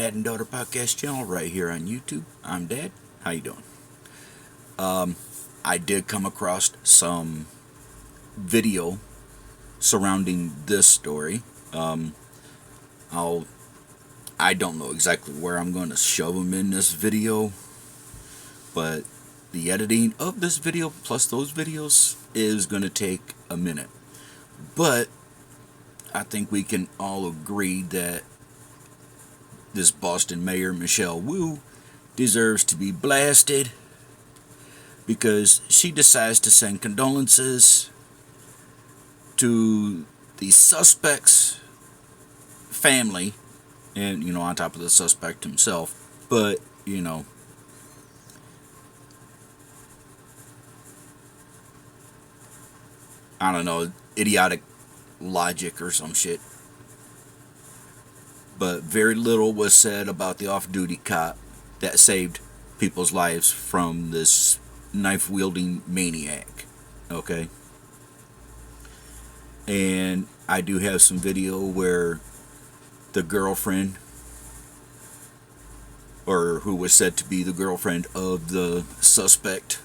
Dad and Daughter Podcast channel right here on YouTube. I'm Dad. How you doing? I did come across some video surrounding this story. I'll I don't know exactly where I'm going to shove them in this video, but the editing of this video plus those videos is going to take a minute. But I think we can all agree that this Boston Mayor Michelle Wu deserves to be blasted because she decides to send condolences to the suspect's family and, on top of the suspect himself. But, I don't know, idiotic logic or some shit. But very little was said about the off-duty cop that saved people's lives from this knife-wielding maniac. Okay? And I do have some video where the girlfriend, or who was said to be the girlfriend of the suspect,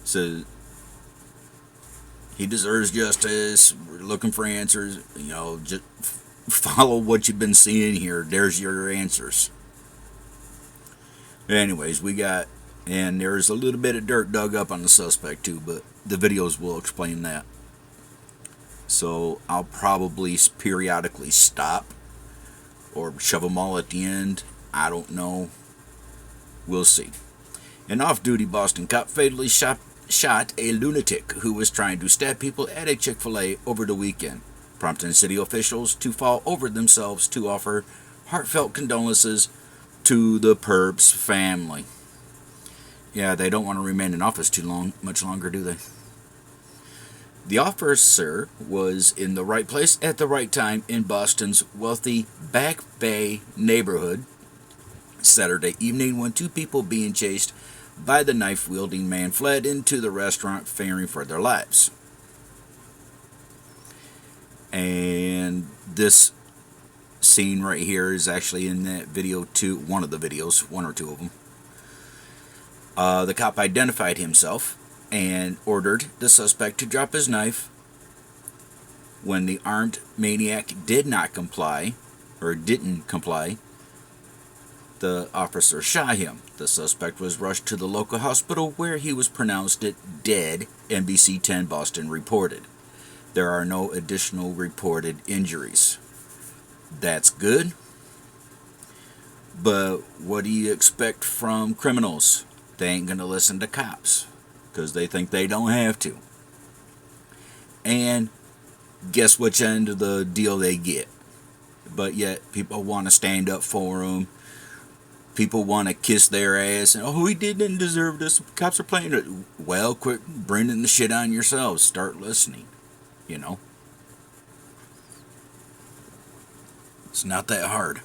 said he deserves justice. We're looking for answers. Just follow what you've been seeing here. There's your answers. Anyways, and there's a little bit of dirt dug up on the suspect too, but the videos will explain that. So I'll probably periodically stop or shove them all at the end. I don't know. We'll see. An off-duty Boston cop fatally shot a lunatic who was trying to stab people at a Chick-fil-A over the weekend, prompting city officials to fall over themselves to offer heartfelt condolences to the perp's family. Yeah, they don't want to remain in office much longer, do they? The officer was in the right place at the right time in Boston's wealthy Back Bay neighborhood Saturday evening when two people being chased by the knife-wielding man fled into the restaurant fearing for their lives. And this scene right here is actually in that video too, one of the videos, one or two of them. The cop identified himself and ordered the suspect to drop his knife. When the armed maniac didn't comply, the officer shot him. The suspect was rushed to the local hospital where he was pronounced dead, NBC 10 Boston reported. There are no additional reported injuries. That's good. But what do you expect from criminals? They ain't going to listen to cops because they think they don't have to. And guess which end of the deal they get. But yet people want to stand up for them. People want to kiss their ass. And, he didn't deserve this. Cops are playing it. Well, quit bringing the shit on yourselves. Start listening. It's not that hard.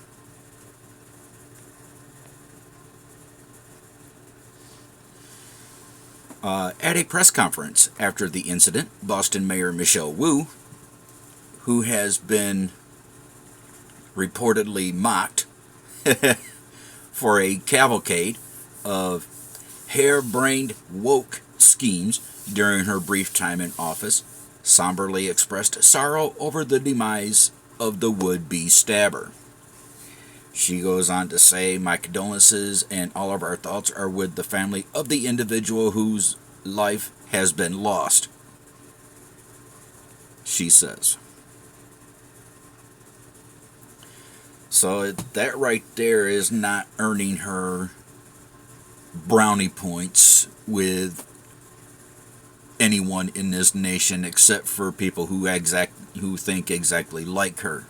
At a press conference after the incident, Boston Mayor Michelle Wu, who has been reportedly mocked for a cavalcade of harebrained woke schemes during her brief time in office, somberly expressed sorrow over the demise of the would-be stabber. She goes on to say, "My condolences and all of our thoughts are with the family of the individual whose life has been lost," she says. So that right there is not earning her brownie points with anyone in this nation except for people who think exactly like her.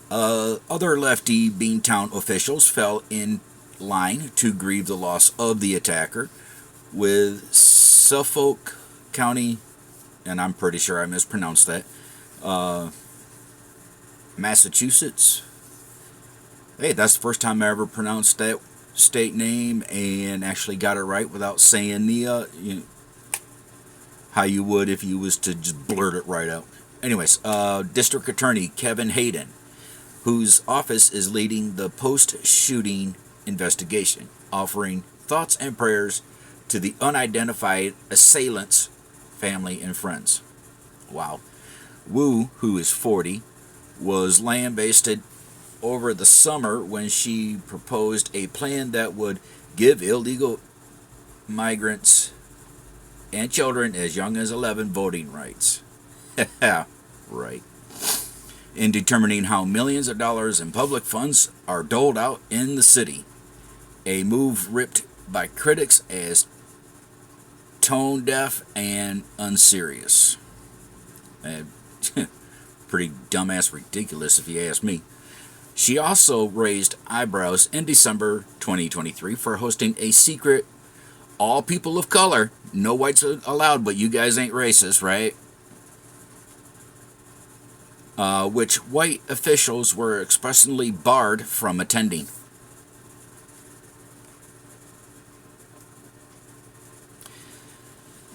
Other lefty Beantown officials fell in line to grieve the loss of the attacker, with Suffolk County, and I'm pretty sure I mispronounced that, Massachusetts. Hey, that's the first time I ever pronounced that state name and actually got it right without saying the how you would if you was to just blurt it right out. Anyways, District Attorney Kevin Hayden, whose office is leading the post-shooting investigation, offering thoughts and prayers to the unidentified assailants' family and friends. Wow. Wu, who is 40, was lambasted over the summer when she proposed a plan that would give illegal migrants and children as young as 11 voting rights. Right. In determining how millions of dollars in public funds are doled out in the city. A move ripped by critics as tone deaf and unserious. Pretty dumbass ridiculous if you ask me. She also raised eyebrows in December 2023 for hosting a secret all people of color, no whites allowed, but you guys ain't racist, right? Which white officials were expressly barred from attending.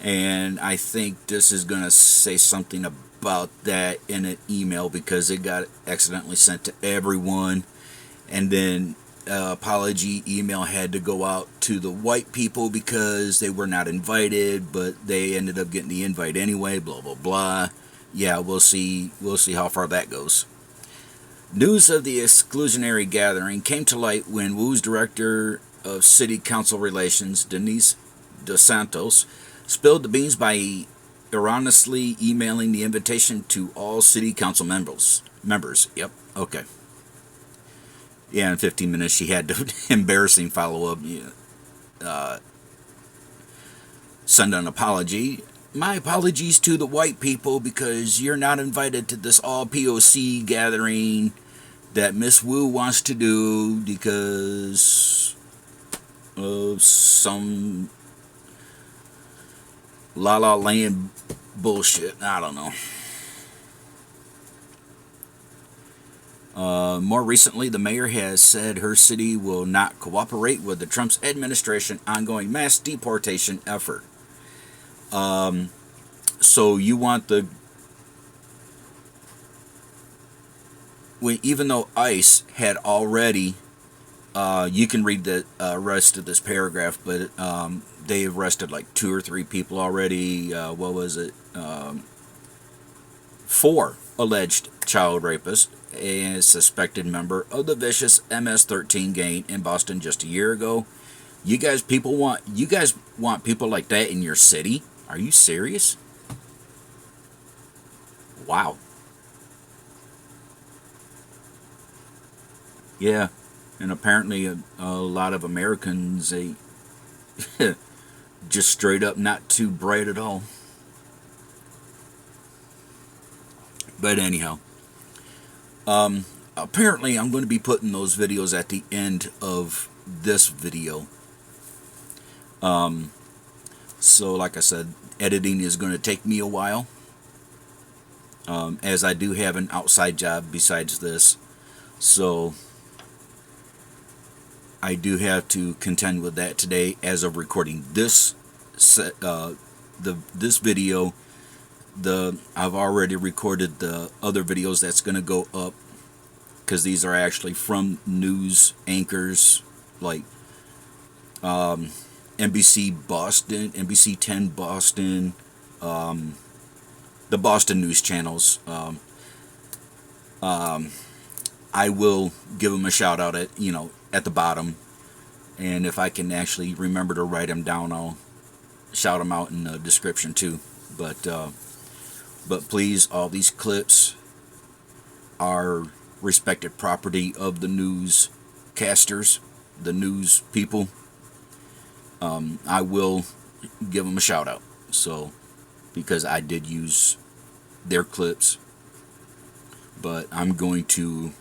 And I think this is going to say something about that in an email because it got accidentally sent to everyone. And then apology email had to go out to the white people because they were not invited, but they ended up getting the invite anyway, blah, blah, blah. Yeah, we'll see how far that goes. News of the exclusionary gathering came to light when Wu's director of city council relations, Denise Dos Santos, spilled the beans by erroneously emailing the invitation to all city council members. Yep, okay. Yeah, in 15 minutes she had to embarrassing follow-up, send an apology. My apologies to the white people because you're not invited to this all POC gathering that Miss Wu wants to do because of some La La Land bullshit. I don't know. More recently, the mayor has said her city will not cooperate with the Trump administration ongoing mass deportation effort. So you want even though ICE had already, you can read the rest of this paragraph, but they arrested like 2 or 3 people already. What was it? 4 alleged child rapists, a suspected member of the vicious MS-13 gang in Boston just a year ago. You guys want people like that in your city? Are you serious? Wow. Yeah, and apparently a lot of Americans, they just straight up not too bright at all. But anyhow, apparently I'm going to be putting those videos at the end of this video. So like I said, editing is going to take me a while, as I do have an outside job besides this. So I do have to contend with that today as of recording this this video. I've already recorded the other videos that's going to go up because these are actually from news anchors like NBC Boston, NBC 10 Boston, the Boston news channels. I will give them a shout out at the bottom, and if I can actually remember to write them down, I'll shout them out in the description too. But please, all these clips are respected property of the newscasters, the news people. I will give them a shout out, so because I did use their clips, but I'm going to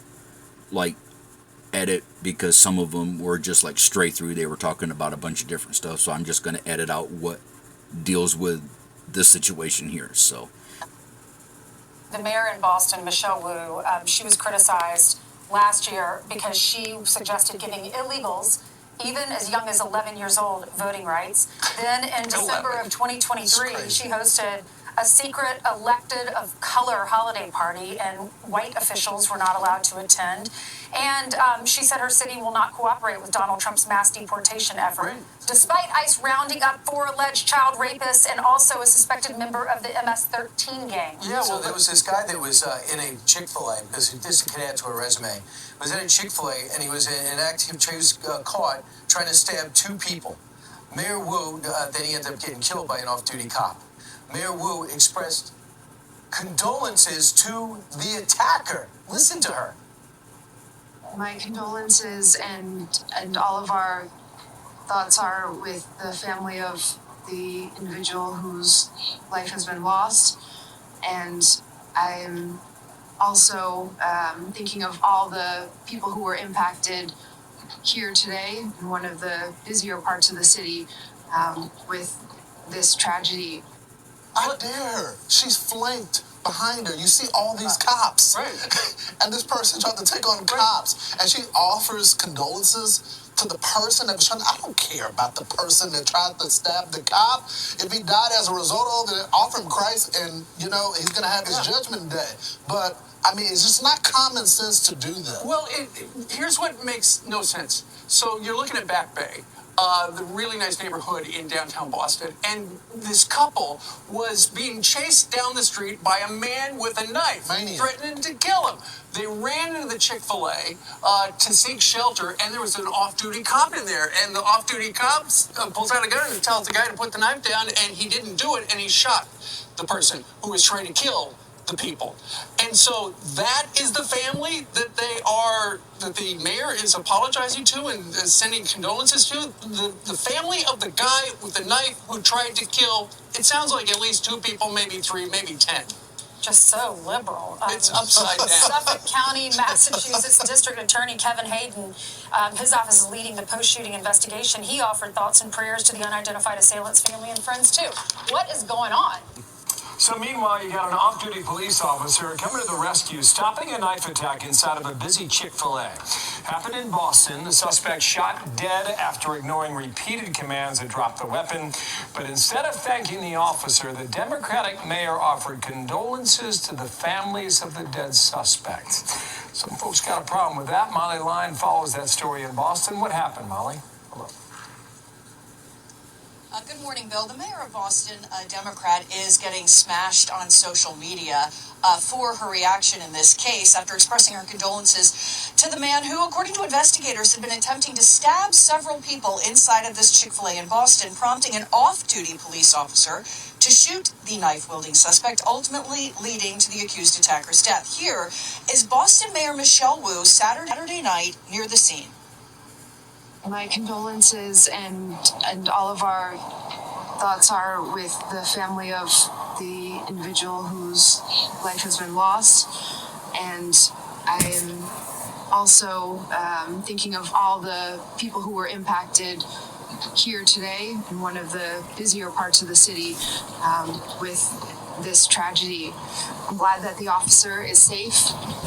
edit because some of them were just straight through. They were talking about a bunch of different stuff, so I'm just going to edit out what deals with this situation here. So the mayor in Boston, Michelle Wu, she was criticized last year because she suggested giving illegals, even as young as 11 years old, voting rights. Then in December of 2023, she hosted a secret elected of color holiday party, and white officials were not allowed to attend. And she said her city will not cooperate with Donald Trump's mass deportation effort, despite ICE rounding up 4 alleged child rapists and also a suspected member of the MS-13 gang. Yeah, well, there was this guy that was in a Chick-fil-A, because this could add to a resume, was in a Chick-fil-A, and he was caught trying to stab 2 people. Mayor Wu, then he ended up getting killed by an off-duty cop. Mayor Wu expressed condolences to the attacker. Listen to her. My condolences and all of our thoughts are with the family of the individual whose life has been lost. And I'm also thinking of all the people who were impacted here today in one of the busier parts of the city with this tragedy. I dare her. She's flanked behind her. You see all these cops. Right. And this person tried to take on cops. And she offers condolences to the person that was trying. I don't care about the person that tried to stab the cop. If he died as a result of it, offer him Christ, and he's going to have his judgment day. But I mean, it's just not common sense to do that. Well, here's what makes no sense. So you're looking at Back Bay, the really nice neighborhood in downtown Boston, and this couple was being chased down the street by a man with a knife, threatening to kill him. They ran into the Chick-fil-A to seek shelter, and there was an off-duty cop in there, and the off-duty cop pulls out a gun and tells the guy to put the knife down, and he didn't do it, and he shot the person who was trying to kill the people. And so that is the family that the mayor is apologizing to and sending condolences to. The family of the guy with the knife who tried to kill, it sounds like at least 2 people, maybe 3, maybe 10. Just so liberal. It's upside down. Suffolk County, Massachusetts District Attorney Kevin Hayden, his office is leading the post-shooting investigation. He offered thoughts and prayers to the unidentified assailant's family and friends, too. What is going on? So meanwhile, you got an off-duty police officer coming to the rescue, stopping a knife attack inside of a busy Chick-fil-A. Happened in Boston. The suspect shot dead after ignoring repeated commands to drop the weapon. But instead of thanking the officer, the Democratic mayor offered condolences to the families of the dead suspect. Some folks got a problem with that. Molly Lyon follows that story in Boston. What happened, Molly? Hello. Good morning, Bill. The mayor of Boston, a Democrat, is getting smashed on social media for her reaction in this case after expressing her condolences to the man who, according to investigators, had been attempting to stab several people inside of this Chick-fil-A in Boston, prompting an off-duty police officer to shoot the knife-wielding suspect, ultimately leading to the accused attacker's death. Here is Boston Mayor Michelle Wu Saturday night near the scene. My condolences and all of our thoughts are with the family of the individual whose life has been lost. And I am also thinking of all the people who were impacted here today in one of the busier parts of the city with this tragedy. I'm glad that the officer is safe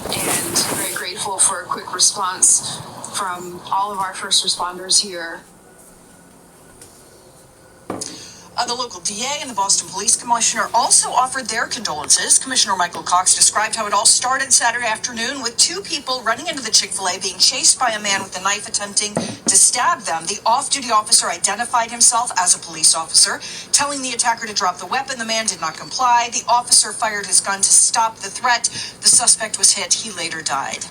and very grateful for a quick response from all of our first responders here. The local DA and the Boston Police Commissioner also offered their condolences. Commissioner Michael Cox described how it all started Saturday afternoon with 2 people running into the Chick-fil-A being chased by a man with a knife attempting to stab them. The off-duty officer identified himself as a police officer, telling the attacker to drop the weapon. The man did not comply. The officer fired his gun to stop the threat. The suspect was hit. He later died.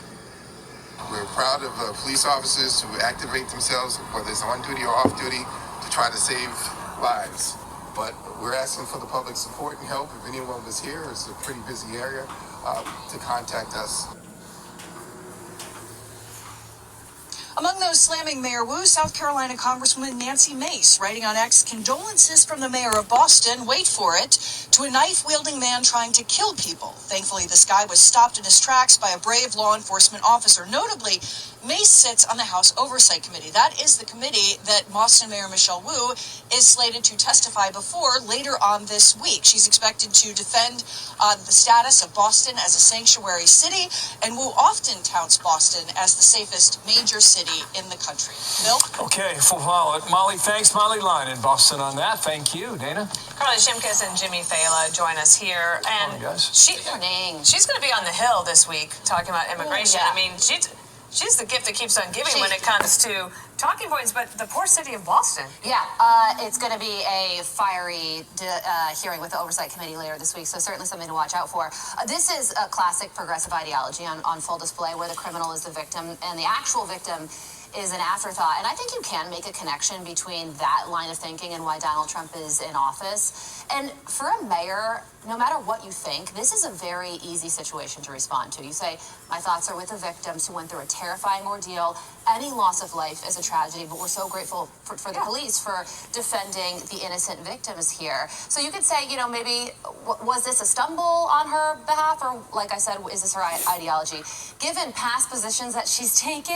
We're proud of police officers who activate themselves, whether it's on duty or off duty, to try to save lives. But we're asking for the public support and help. If anyone was here, it's a pretty busy area, to contact us. Among those slamming Mayor Wu, South Carolina Congresswoman Nancy Mace, writing on X, condolences from the mayor of Boston, wait for it, to a knife-wielding man trying to kill people. Thankfully, this guy was stopped in his tracks by a brave law enforcement officer. Notably, Mace sits on the House Oversight Committee. That is the committee that Boston Mayor Michelle Wu is slated to testify before later on this week. She's expected to defend the status of Boston as a sanctuary city, and Wu often touts Boston as the safest major city in the country. Bill? Okay, full follow it. Molly, thanks. Molly Lyon in Boston on that. Thank you, Dana. Carly Shimkus and Jimmy Fallon join us here, and Morning, guys. she's going to be on the Hill this week talking about immigration. Yeah. I mean, she's the gift that keeps on giving when it comes to talking points. But the poor city of Boston. Yeah, it's going to be a fiery hearing with the Oversight Committee later this week, so certainly something to watch out for. This is a classic progressive ideology on full display, where the criminal is the victim and the actual victim is an afterthought. And I think you can make a connection between that line of thinking and why Donald Trump is in office. And for a mayor, no matter what you think, this is a very easy situation to respond to. You say, my thoughts are with the victims who went through a terrifying ordeal. Any loss of life is a tragedy, but we're so grateful for the police for defending the innocent victims here. So you could say, maybe, was this a stumble on her behalf? Or, like I said, is this her ideology? Given past positions that she's taken,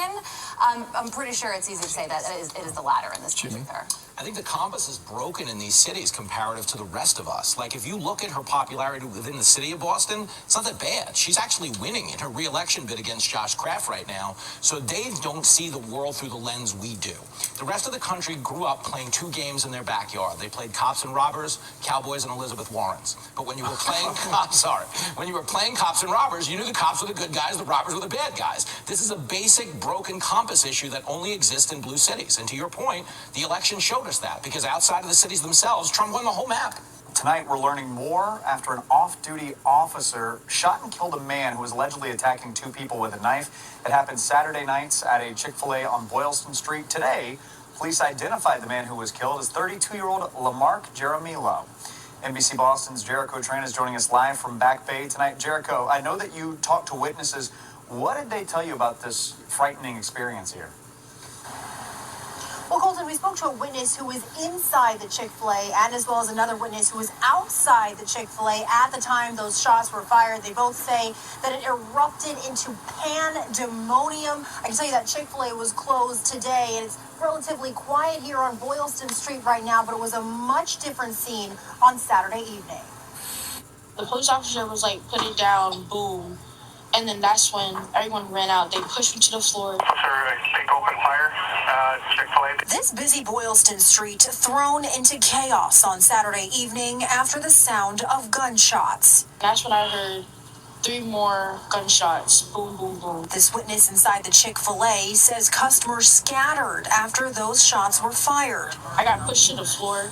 I'm pretty sure it's easy to say that it is the latter in this particular. I think the compass is broken in these cities comparative to the rest of us. Like, if you look at her popularity within the city of Boston, it's not that bad. She's actually winning in her re-election bid against Josh Kraft right now, so they don't see the world through the lens we do. The rest of the country grew up playing two games in their backyard. They played cops and robbers, cowboys and Elizabeth Warrens. But when you were playing when you were playing cops and robbers, you knew the cops were the good guys, the robbers were the bad guys. This is a basic broken compass issue that only exists in blue cities. And to your point, the election showed us that, because outside of the cities themselves, Trump won the whole map. Tonight, we're learning more after an off-duty officer shot and killed a man who was allegedly attacking two people with a knife. It happened Saturday nights at a Chick-fil-A on Boylston Street. Today, police identified the man who was killed as 32-year-old Lamarck Jaramillo. NBC Boston's Jericho Tran is joining us live from Back Bay tonight. Jericho, I know that you talked to witnesses. What did they tell you about this frightening experience here? Well, Colton, we spoke to a witness who was inside the Chick-fil-A and as well as another witness who was outside the Chick-fil-A at the time those shots were fired. They both say that it erupted into pandemonium. I can tell you that Chick-fil-A was closed today, and it's relatively quiet here on Boylston Street right now, but it was a much different scene on Saturday evening. The police officer was like, put it down, boom. And then that's when everyone ran out. They pushed me to the floor. Officer, take open fire, Chick-fil-A. This busy Boylston Street thrown into chaos on Saturday evening after the sound of gunshots. That's when I heard 3 more gunshots. Boom, boom, boom. This witness inside the Chick-fil-A says customers scattered after those shots were fired. I got pushed to the floor.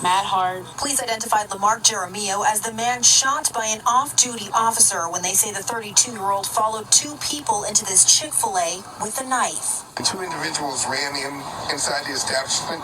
Mad hard. Police identified Lamarck Jaramillo as the man shot by an off-duty officer when they say the 32-year-old followed 2 people into this Chick-fil-A with a knife. 2 individuals ran inside the establishment,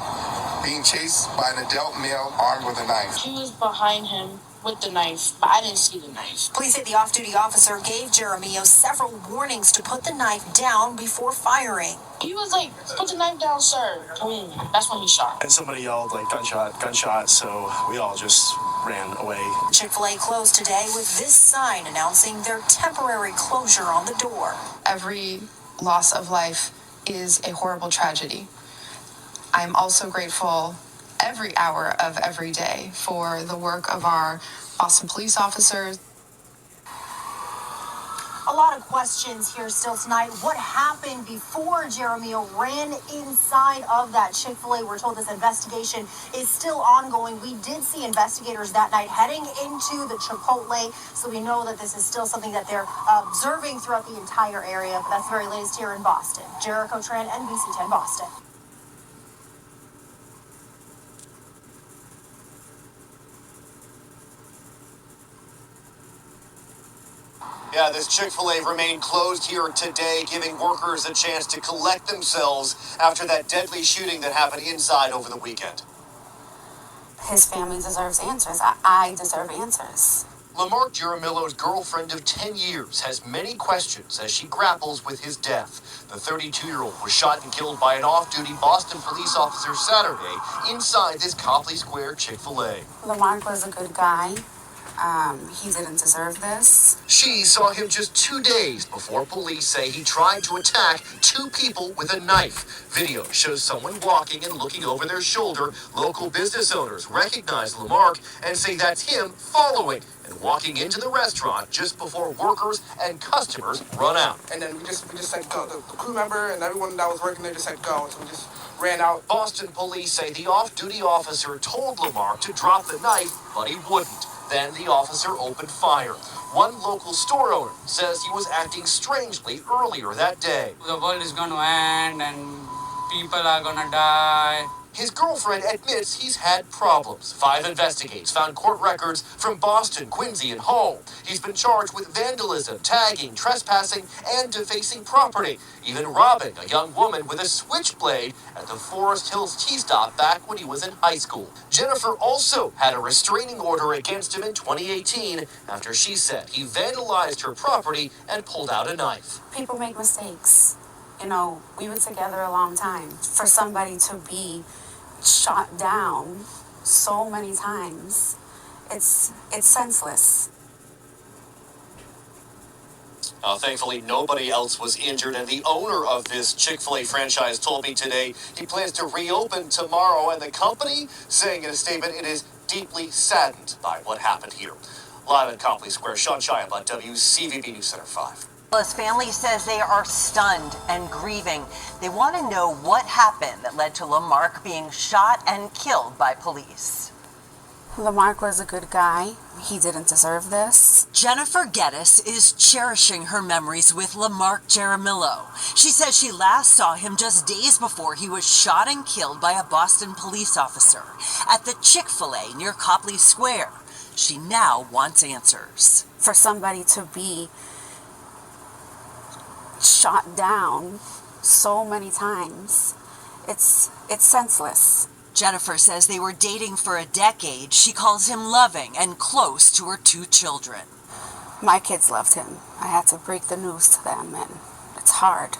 being chased by an adult male armed with a knife. He was behind him with the knife, but I didn't see the knife. Police say the off-duty officer gave Jaramillo several warnings to put the knife down before firing. He was like, put the knife down, sir. Boom. That's when he shot. And somebody yelled, like, gunshot, gunshot, so we all just ran away. Chick-fil-A closed today with this sign announcing their temporary closure on the door. Every loss of life is a horrible tragedy. I'm also grateful every hour of every day for the work of our Boston police officers. A lot of questions here still tonight. What happened before Jaramillo ran inside of that Chick-fil-A? We're told this investigation is still ongoing. We did see investigators that night heading into the Chipotle, so we know that this is still something that they're observing throughout the entire area. But that's the very latest here in Boston. Jericho Tran, NBC 10 Boston. Yeah, this Chick-fil-A remained closed here today, giving workers a chance to collect themselves after that deadly shooting that happened inside over the weekend. His family deserves answers. I deserve answers. Lamarck Jaramillo's girlfriend of 10 years has many questions as she grapples with his death. The 32-year-old was shot and killed by an off-duty Boston police officer Saturday inside this Copley Square Chick-fil-A. Lamarck was a good guy. He didn't deserve this. She saw him just 2 days before police say he tried to attack 2 people with a knife. Video shows someone walking and looking over their shoulder. Local business owners recognize Lamarck and say that's him following and walking into the restaurant just before workers and customers run out. And then we just said go. The crew member and everyone that was working there just said go. So we just ran out. Boston police say the off-duty officer told Lamarck to drop the knife, but he wouldn't. Then the officer opened fire. One local store owner says he was acting strangely earlier that day. The world is going to end and people are going to die. His girlfriend admits he's had problems. 5 investigators found court records from Boston, Quincy, and Hull. He's been charged with vandalism, tagging, trespassing, and defacing property, even robbing a young woman with a switchblade at the Forest Hills T-stop back when he was in high school. Jennifer also had a restraining order against him in 2018 after she said he vandalized her property and pulled out a knife. People make mistakes. You know, we were together a long time. For somebody to be shot down so many times, it's senseless. Thankfully, nobody else was injured, and the owner of this Chick-fil-A franchise told me today he plans to reopen tomorrow, and the company saying in a statement it is deeply saddened by what happened here. Live at Copley Square, Sean Chiaba, WCVB News Center 5. Well, his family says they are stunned and grieving. They want to know what happened that led to Lamarck being shot and killed by police. Lamarck was a good guy. He didn't deserve this. Jennifer Geddes is cherishing her memories with Lamarck Jaramillo. She says she last saw him just days before he was shot and killed by a Boston police officer at the Chick-fil-A near Copley Square. She now wants answers. For somebody to be shot down so many times, it's senseless. Jennifer says they were dating for a decade. She calls him loving and close to her 2 children. My kids loved him. I had to break the news to them, and it's hard.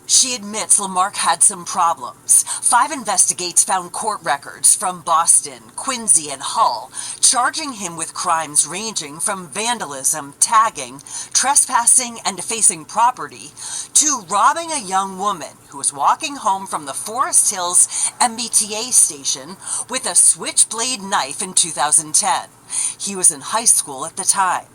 She admits Lamarck had some problems. 5 investigators found court records from Boston, Quincy, and Hull, charging him with crimes ranging from vandalism, tagging, trespassing, and defacing property, to robbing a young woman who was walking home from the Forest Hills MBTA station with a switchblade knife in 2010. He was in high school at the time.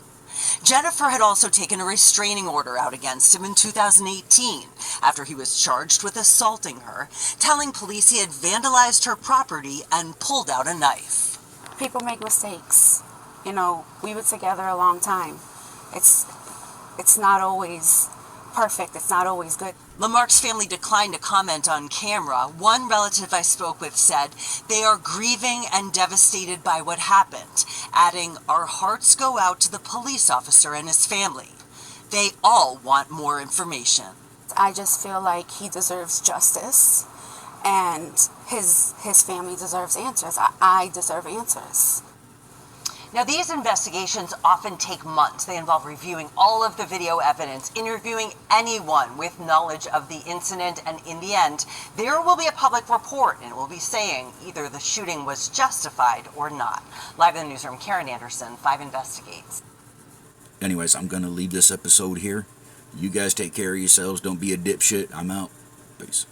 Jennifer had also taken a restraining order out against him in 2018 after he was charged with assaulting her, telling police he had vandalized her property and pulled out a knife. People make mistakes. You know, we were together a long time. It's not always perfect. It's not always good. Lamarck's family declined to comment on camera. One relative I spoke with said they are grieving and devastated by what happened, adding, "Our hearts go out to the police officer and his family. They all want more information." I just feel like he deserves justice, and his family deserves answers. I deserve answers. Now, these investigations often take months. They involve reviewing all of the video evidence, interviewing anyone with knowledge of the incident, and in the end, there will be a public report, and it will be saying either the shooting was justified or not. Live in the newsroom, Karen Anderson, 5 Investigates. Anyways, I'm going to leave this episode here. You guys take care of yourselves. Don't be a dipshit. I'm out. Peace.